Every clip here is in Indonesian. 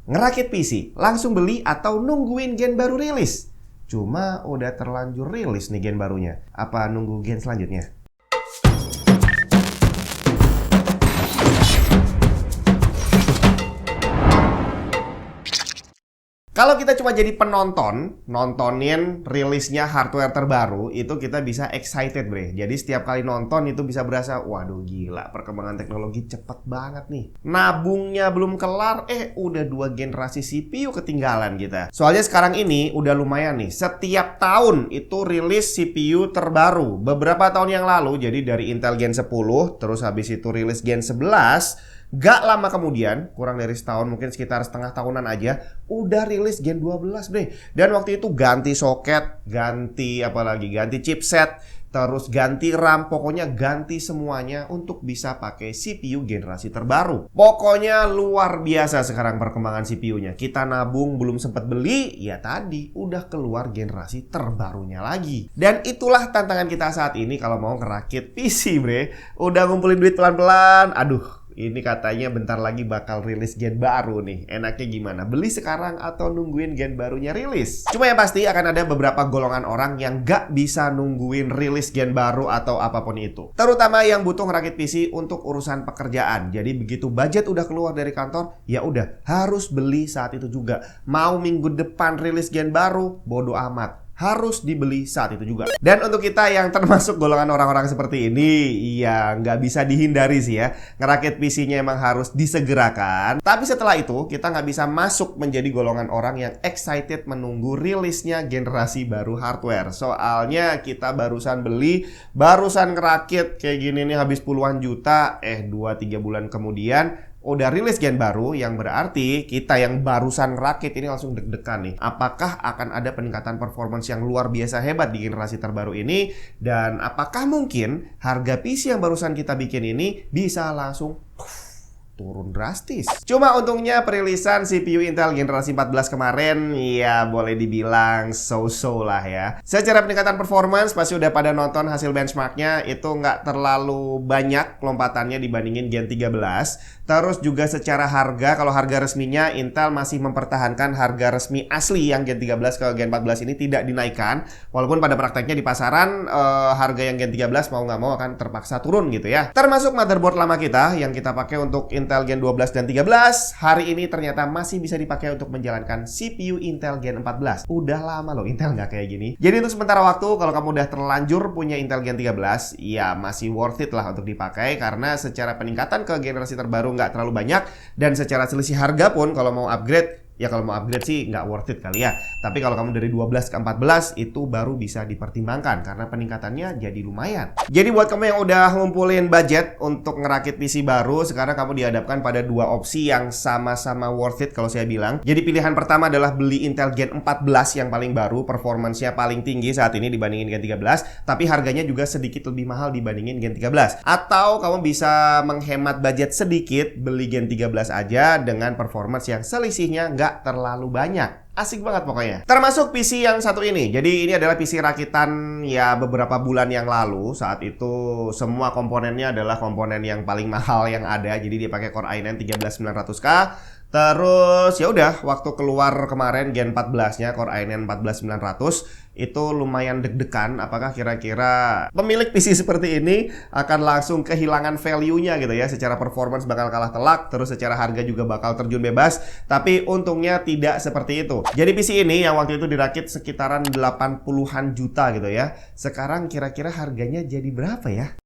Ngerakit PC, langsung beli atau nungguin gen baru rilis? Cuma udah terlanjur rilis nih gen barunya. Apa nunggu gen selanjutnya? Kalau kita cuma jadi penonton, nontonin rilisnya hardware terbaru, itu kita bisa excited, bre. Jadi setiap kali nonton itu bisa berasa, waduh gila, perkembangan teknologi cepet banget nih. Nabungnya belum kelar, udah 2 generasi CPU ketinggalan kita. Soalnya sekarang ini udah lumayan nih, setiap tahun itu rilis CPU terbaru. Beberapa tahun yang lalu, jadi dari Intel Gen 10, terus habis itu rilis Gen 11, gak lama kemudian, kurang dari setahun, mungkin sekitar setengah tahunan aja, udah rilis Gen 12, bre. Dan waktu itu ganti soket, ganti chipset, terus ganti RAM, pokoknya ganti semuanya untuk bisa pakai CPU generasi terbaru. Pokoknya luar biasa sekarang perkembangan CPU-nya. Kita nabung belum sempat beli, ya tadi udah keluar generasi terbarunya lagi. Dan itulah tantangan kita saat ini kalau mau ngerakit PC, bre. Udah ngumpulin duit pelan-pelan, aduh. Ini katanya bentar lagi bakal rilis gen baru nih. Enaknya gimana? Beli sekarang atau nungguin gen barunya rilis? Cuma yang pasti akan ada beberapa golongan orang yang gak bisa nungguin rilis gen baru atau apapun itu. Terutama yang butuh ngerakit PC untuk urusan pekerjaan. Jadi begitu budget udah keluar dari kantor, ya udah harus beli saat itu juga. Mau minggu depan rilis gen baru, bodo amat. Harus dibeli saat itu juga. Dan untuk kita yang termasuk golongan orang-orang seperti ini, ya nggak bisa dihindari sih ya. Ngerakit PC-nya emang harus disegerakan. Tapi setelah itu, kita nggak bisa masuk menjadi golongan orang yang excited menunggu rilisnya generasi baru hardware. Soalnya kita barusan beli, barusan ngerakit kayak gini nih habis puluhan juta, 2-3 bulan kemudian udah rilis gen baru, yang berarti kita yang barusan ngerakit ini langsung deg-degan nih. Apakah akan ada peningkatan performance yang luar biasa hebat di generasi terbaru ini? Dan apakah mungkin harga PC yang barusan kita bikin ini bisa langsung turun drastis? Cuma untungnya perilisan CPU Intel generasi 14 kemarin ya boleh dibilang so-so lah ya. Secara peningkatan performance pasti udah pada nonton hasil benchmarknya, itu nggak terlalu banyak lompatannya dibandingin Gen 13. Terus juga secara harga, kalau harga resminya Intel masih mempertahankan harga resmi asli yang Gen 13 ke Gen 14 ini tidak dinaikkan. Walaupun pada prakteknya di pasaran harga yang Gen 13 mau nggak mau akan terpaksa turun gitu ya. Termasuk motherboard lama kita yang kita pakai untuk Intel Gen 12 dan 13, hari ini ternyata masih bisa dipakai untuk menjalankan CPU Intel Gen 14. Udah lama loh Intel nggak kayak gini. Jadi untuk sementara waktu, kalau kamu udah terlanjur punya Intel Gen 13, ya masih worth it lah untuk dipakai, karena secara peningkatan ke generasi terbaru nggak terlalu banyak, dan secara selisih harga pun kalau mau upgrade, ya kalau mau upgrade sih nggak worth it kali ya. Tapi kalau kamu dari 12 ke 14 itu baru bisa dipertimbangkan karena peningkatannya jadi lumayan. Jadi buat kamu yang udah ngumpulin budget untuk ngerakit PC baru, sekarang kamu dihadapkan pada 2 opsi yang sama-sama worth it kalau saya bilang. Jadi pilihan pertama adalah beli Intel Gen 14 yang paling baru, performance-nya paling tinggi saat ini dibandingin Gen 13, tapi harganya juga sedikit lebih mahal dibandingin Gen 13. Atau kamu bisa menghemat budget sedikit, beli Gen 13 aja dengan performance yang selisihnya nggak terlalu banyak. Asik banget pokoknya. Termasuk PC yang satu ini. Jadi ini adalah PC rakitan ya beberapa bulan yang lalu. Saat itu semua komponennya adalah komponen yang paling mahal yang ada. Jadi dia pakai Core i9 13900K. Terus ya udah, waktu keluar kemarin Gen 14-nya Core i9 14900 itu lumayan deg-degan. Apakah kira-kira pemilik PC seperti ini akan langsung kehilangan value-nya gitu ya? Secara performance bakal kalah telak, terus secara harga juga bakal terjun bebas. Tapi untungnya tidak seperti itu. Jadi PC ini yang waktu itu dirakit sekitaran 80-an juta gitu ya. Sekarang kira-kira harganya jadi berapa ya?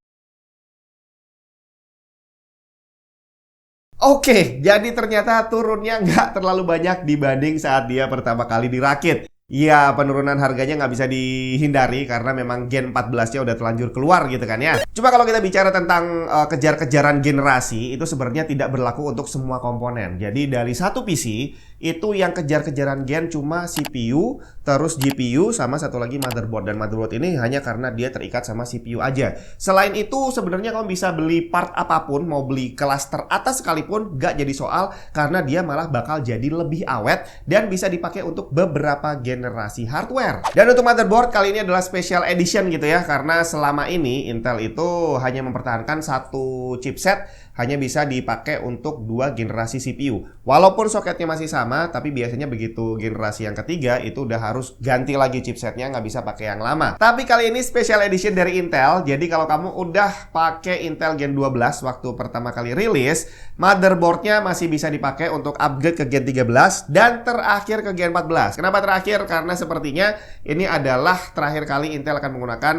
Oke, jadi ternyata turunnya nggak terlalu banyak dibanding saat dia pertama kali dirakit. Iya, penurunan harganya nggak bisa dihindari karena memang Gen 14-nya udah terlanjur keluar gitu kan ya. Cuma kalau kita bicara tentang kejar-kejaran generasi, itu sebenarnya tidak berlaku untuk semua komponen. Jadi dari satu PC, itu yang kejar-kejaran gen cuma CPU, terus GPU, sama satu lagi motherboard. Dan motherboard ini hanya karena dia terikat sama CPU aja. Selain itu sebenarnya kamu bisa beli part apapun, mau beli kelas teratas sekalipun gak jadi soal, karena dia malah bakal jadi lebih awet dan bisa dipakai untuk beberapa generasi hardware. Dan untuk motherboard kali ini adalah special edition gitu ya, karena selama ini Intel itu hanya mempertahankan satu chipset, hanya bisa dipakai untuk 2 generasi CPU. Walaupun soketnya masih sama, tapi biasanya begitu generasi yang ketiga itu udah harus ganti lagi chipsetnya, nggak bisa pakai yang lama. Tapi kali ini special edition dari Intel, jadi kalau kamu udah pakai Intel Gen 12 waktu pertama kali rilis, motherboardnya masih bisa dipakai untuk upgrade ke Gen 13 dan terakhir ke Gen 14. Kenapa terakhir? Karena sepertinya ini adalah terakhir kali Intel akan menggunakan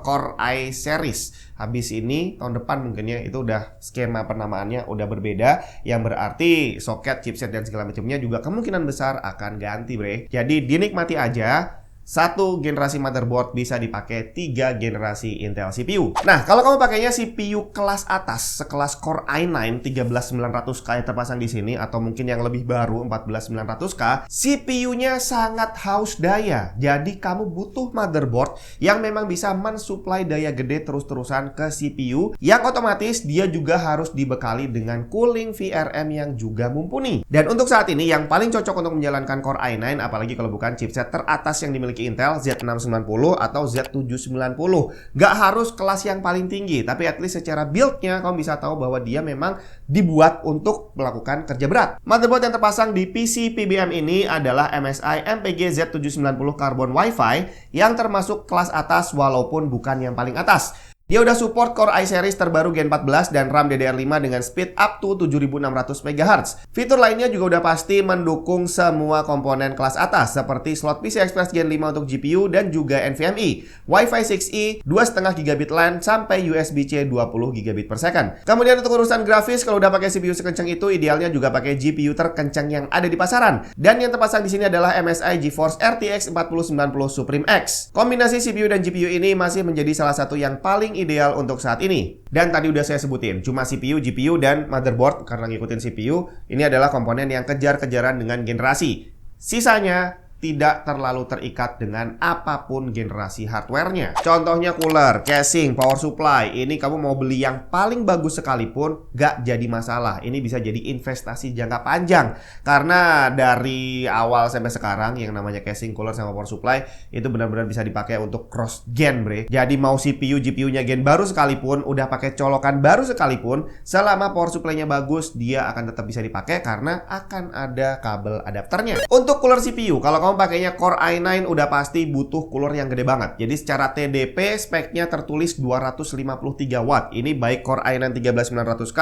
Core i series. Habis ini tahun depan mungkin ya itu udah skema penamaannya udah berbeda, yang berarti soket, chipset dan segala macamnya juga kemungkinan besar akan ganti, bre. Jadi dinikmati aja. Satu generasi motherboard bisa dipakai 3 generasi Intel CPU. Nah, kalau kamu pakainya CPU kelas atas, sekelas Core i9 13900K yang terpasang di sini, atau mungkin yang lebih baru 14900K, CPU-nya sangat haus daya. Jadi kamu butuh motherboard yang memang bisa mensuplai daya gede terus-terusan ke CPU, yang otomatis dia juga harus dibekali dengan cooling VRM yang juga mumpuni. Dan untuk saat ini yang paling cocok untuk menjalankan Core i9, apalagi kalau bukan chipset teratas yang dimiliki Intel Z690 atau Z790. Gak harus kelas yang paling tinggi, tapi at least secara build-nya kamu bisa tahu bahwa dia memang dibuat untuk melakukan kerja berat. Motherboard yang terpasang di PC PBM ini adalah MSI MPG Z790 Carbon Wi-Fi yang termasuk kelas atas walaupun bukan yang paling atas. Dia udah support Core i series terbaru Gen 14 dan RAM DDR5 dengan speed up to 7600 MHz. Fitur lainnya juga udah pasti mendukung semua komponen kelas atas seperti slot PCI Express Gen 5 untuk GPU dan juga NVMe, Wi-Fi 6E, 2,5 GB LAN sampai USB-C 20 GB per second. Kemudian untuk urusan grafis, kalau udah pakai CPU sekencang itu, idealnya juga pakai GPU terkencang yang ada di pasaran. Dan yang terpasang di sini adalah MSI GeForce RTX 4090 Supreme X. Kombinasi CPU dan GPU ini masih menjadi salah satu yang paling ideal untuk saat ini. Dan tadi udah saya sebutin, cuma CPU, GPU, dan motherboard karena ngikutin CPU, ini adalah komponen yang kejar-kejaran dengan generasi. Sisanya tidak terlalu terikat dengan apapun generasi hardware-nya. Contohnya cooler, casing, power supply. Ini kamu mau beli yang paling bagus sekalipun gak jadi masalah. Ini bisa jadi investasi jangka panjang. Karena dari awal sampai sekarang yang namanya casing, cooler, sama power supply itu benar-benar bisa dipakai untuk cross gen, bre. Jadi mau CPU, GPU-nya gen baru sekalipun, udah pakai colokan baru sekalipun, selama power supply-nya bagus, dia akan tetap bisa dipakai karena akan ada kabel adapternya. Untuk cooler CPU, kalau kamu pakainya Core i9 udah pasti butuh cooler yang gede banget. Jadi secara TDP speknya tertulis 253 watt. Ini baik Core i9 13900K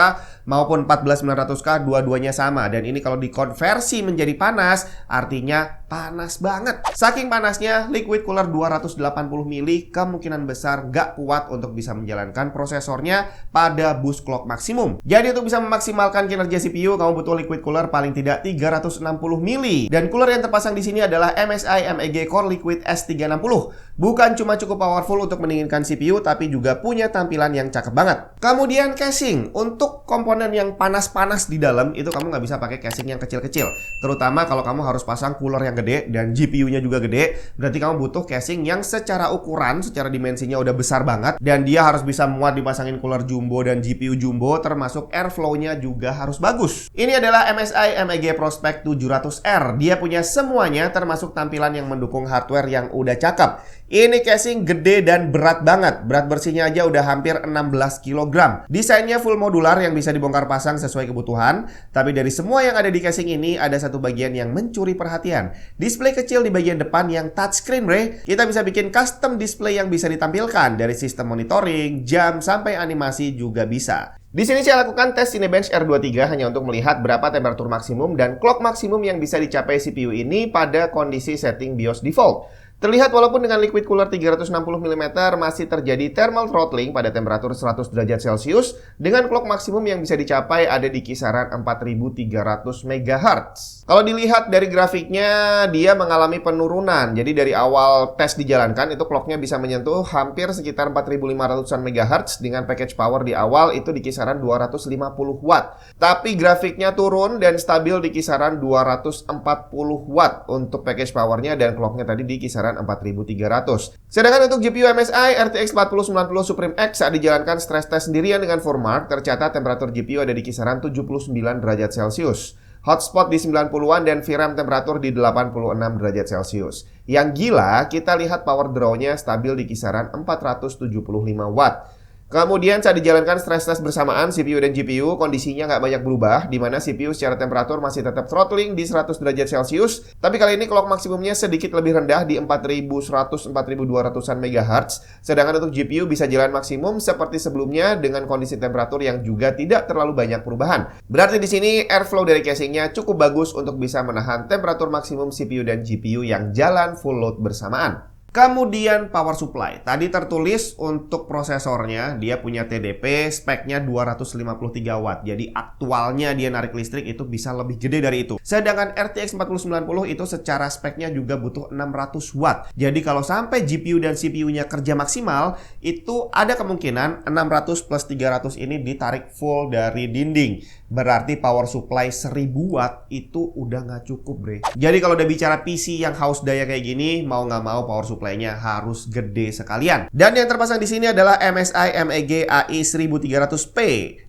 maupun 14900K, dua-duanya sama. Dan ini kalau dikonversi menjadi panas, artinya panas banget. Saking panasnya, liquid cooler 280 mili kemungkinan besar gak kuat untuk bisa menjalankan prosesornya pada boost clock maksimum. Jadi untuk bisa memaksimalkan kinerja CPU, kamu butuh liquid cooler paling tidak 360 mili. Dan cooler yang terpasang di sini adalah MSI MEG Core Liquid S360. Bukan cuma cukup powerful untuk mendinginkan CPU, tapi juga punya tampilan yang cakep banget. Kemudian casing. Untuk komponen yang panas-panas di dalam, itu kamu nggak bisa pakai casing yang kecil-kecil. Terutama kalau kamu harus pasang cooler yang gede dan GPU-nya juga gede. Berarti kamu butuh casing yang secara ukuran, secara dimensinya udah besar banget. Dan dia harus bisa muat dipasangin cooler jumbo dan GPU jumbo, termasuk airflow-nya juga harus bagus. Ini adalah MSI MEG Prospect 700R. Dia punya semuanya, termasuk tampilan yang mendukung hardware yang udah cakep. Ini casing gede dan berat banget. Berat bersihnya aja udah hampir 16 kg. Desainnya full modular yang bisa dibongkar pasang sesuai kebutuhan. Tapi dari semua yang ada di casing ini, ada satu bagian yang mencuri perhatian. Display kecil di bagian depan yang touchscreen, bre. Kita bisa bikin custom display yang bisa ditampilkan. Dari sistem monitoring, jam, sampai animasi juga bisa. Di sini saya lakukan tes Cinebench R23 hanya untuk melihat berapa temperatur maksimum dan clock maksimum yang bisa dicapai CPU ini pada kondisi setting BIOS default. Terlihat walaupun dengan liquid cooler 360 mm masih terjadi thermal throttling pada temperatur 100 derajat Celcius dengan clock maksimum yang bisa dicapai ada di kisaran 4300 MHz. Kalau dilihat dari grafiknya, dia mengalami penurunan. Jadi dari awal tes dijalankan itu clocknya bisa menyentuh hampir sekitar 4500-an MHz dengan package power di awal itu di kisaran 250 watt. Tapi grafiknya turun dan stabil di kisaran 240 watt untuk package powernya dan clocknya tadi di kisaran 4300. Sedangkan untuk GPU MSI RTX 4090 Supreme X saat dijalankan stress test sendirian dengan Formark, tercatat temperatur GPU ada di kisaran 79 derajat Celcius. Hotspot di 90-an dan VRAM temperatur di 86 derajat Celcius. Yang gila, kita lihat power draw-nya stabil di kisaran 475 watt. Kemudian saat dijalankan stress test bersamaan CPU dan GPU, kondisinya nggak banyak berubah, di mana CPU secara temperatur masih tetap throttling di 100 derajat Celcius, tapi kali ini clock maksimumnya sedikit lebih rendah di 4100-4200an MHz, sedangkan untuk GPU bisa jalan maksimum seperti sebelumnya dengan kondisi temperatur yang juga tidak terlalu banyak perubahan. Berarti di sini airflow dari casingnya cukup bagus untuk bisa menahan temperatur maksimum CPU dan GPU yang jalan full load bersamaan. Kemudian power supply. Tadi tertulis untuk prosesornya dia punya TDP, speknya 253 watt. Jadi aktualnya dia narik listrik itu bisa lebih gede dari itu. Sedangkan RTX 4090 itu secara speknya juga butuh 600 watt. Jadi kalau sampai GPU dan CPU-nya kerja maksimal, itu ada kemungkinan 600 plus 300 ini ditarik full dari dinding. Berarti power supply 1000 watt itu udah nggak cukup, bre. Jadi kalau udah bicara PC yang haus daya kayak gini, mau nggak mau power supply-nya harus gede sekalian. Dan yang terpasang di sini adalah MSI MEG AI 1300P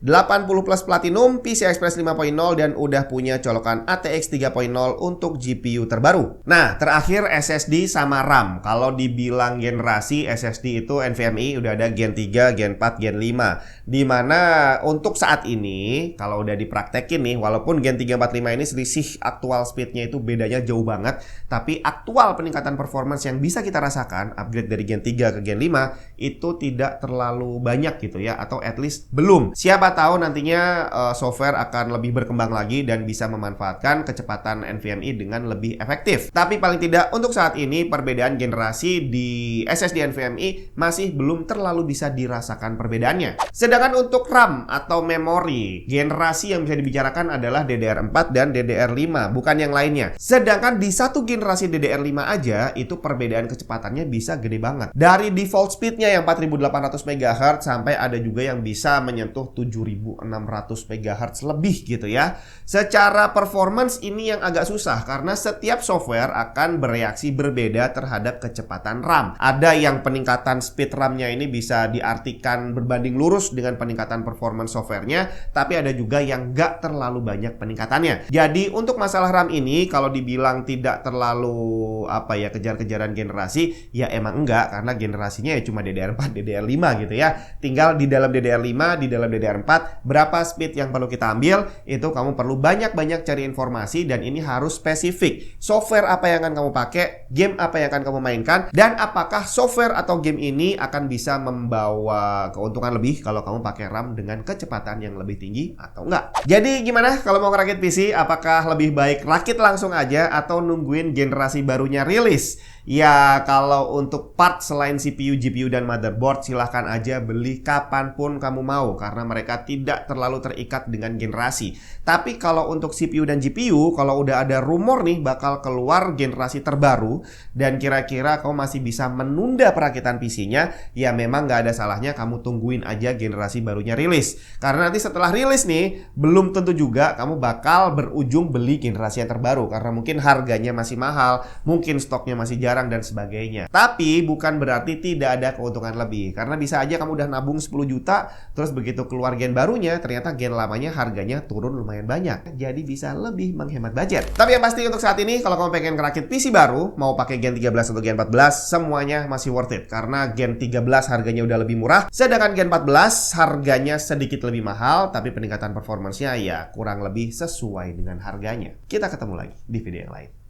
80 plus Platinum, PCI Express 5.0 dan udah punya colokan ATX 3.0 untuk GPU terbaru. Nah, terakhir SSD sama RAM. Kalau dibilang generasi SSD itu NVMe udah ada Gen 3, Gen 4, Gen 5. Dimana untuk saat ini kalau udah dipraktekin nih, walaupun Gen 345 ini selisih aktual speednya itu bedanya jauh banget, tapi aktual peningkatan performance yang bisa kita rasakan upgrade dari Gen 3 ke Gen 5 itu tidak terlalu banyak gitu ya, atau at least belum. Siapa tahu nantinya software akan lebih berkembang lagi dan bisa memanfaatkan kecepatan NVMe dengan lebih efektif. Tapi paling tidak untuk saat ini perbedaan generasi di SSD NVMe masih belum terlalu bisa dirasakan perbedaannya. Sedangkan untuk RAM atau memori, generasi yang bisa dibicarakan adalah DDR4 dan DDR5, bukan yang lainnya. Sedangkan di satu generasi DDR5 aja itu perbedaan kecepatannya bisa gede banget. Dari default speednya yang 4800 MHz sampai ada juga yang bisa menyentuh 7600 MHz lebih gitu ya. Secara performance ini yang agak susah karena setiap software akan bereaksi berbeda terhadap kecepatan RAM. Ada yang peningkatan speed RAM-nya ini bisa diartikan berbanding lurus dengan peningkatan performance softwarenya, tapi ada juga yang nggak terlalu banyak peningkatannya. Jadi untuk masalah RAM ini kalau dibilang tidak terlalu kejar-kejaran generasi, ya emang enggak, karena generasinya ya cuma DDR4, DDR5 gitu ya. Tinggal di dalam DDR5, di dalam DDR4 berapa speed yang perlu kita ambil, itu kamu perlu banyak-banyak cari informasi dan ini harus spesifik. Software apa yang akan kamu pakai, game apa yang akan kamu mainkan, dan apakah software atau game ini akan bisa membawa keuntungan lebih kalau kamu pakai RAM dengan kecepatan yang lebih tinggi atau enggak. Jadi gimana kalau mau ngerakit PC? Apakah lebih baik rakit langsung aja atau nungguin generasi barunya rilis? Ya kalau untuk part selain CPU, GPU, dan motherboard silahkan aja beli kapanpun kamu mau karena mereka tidak terlalu terikat dengan generasi. Tapi kalau untuk CPU dan GPU, kalau udah ada rumor nih bakal keluar generasi terbaru dan kira-kira kamu masih bisa menunda perakitan PC-nya, ya memang nggak ada salahnya kamu tungguin aja generasi barunya rilis. Karena nanti setelah rilis nih, belum tentu juga kamu bakal berujung beli generasi yang terbaru karena mungkin harganya masih mahal, mungkin stoknya masih jarang dan sebagainya. Tapi bukan berarti tidak ada keuntungan lebih, karena bisa aja kamu udah nabung 10 juta terus begitu keluar gen barunya ternyata gen lamanya harganya turun lumayan banyak, jadi bisa lebih menghemat budget. Tapi yang pasti untuk saat ini kalau kamu pengen ngerakit PC baru, mau pakai Gen 13 atau Gen 14, semuanya masih worth it karena Gen 13 harganya udah lebih murah, sedangkan Gen 14 harganya sedikit lebih mahal tapi peningkatan performance-nya ya kurang lebih sesuai dengan harganya. Kita ketemu lagi di video yang lain.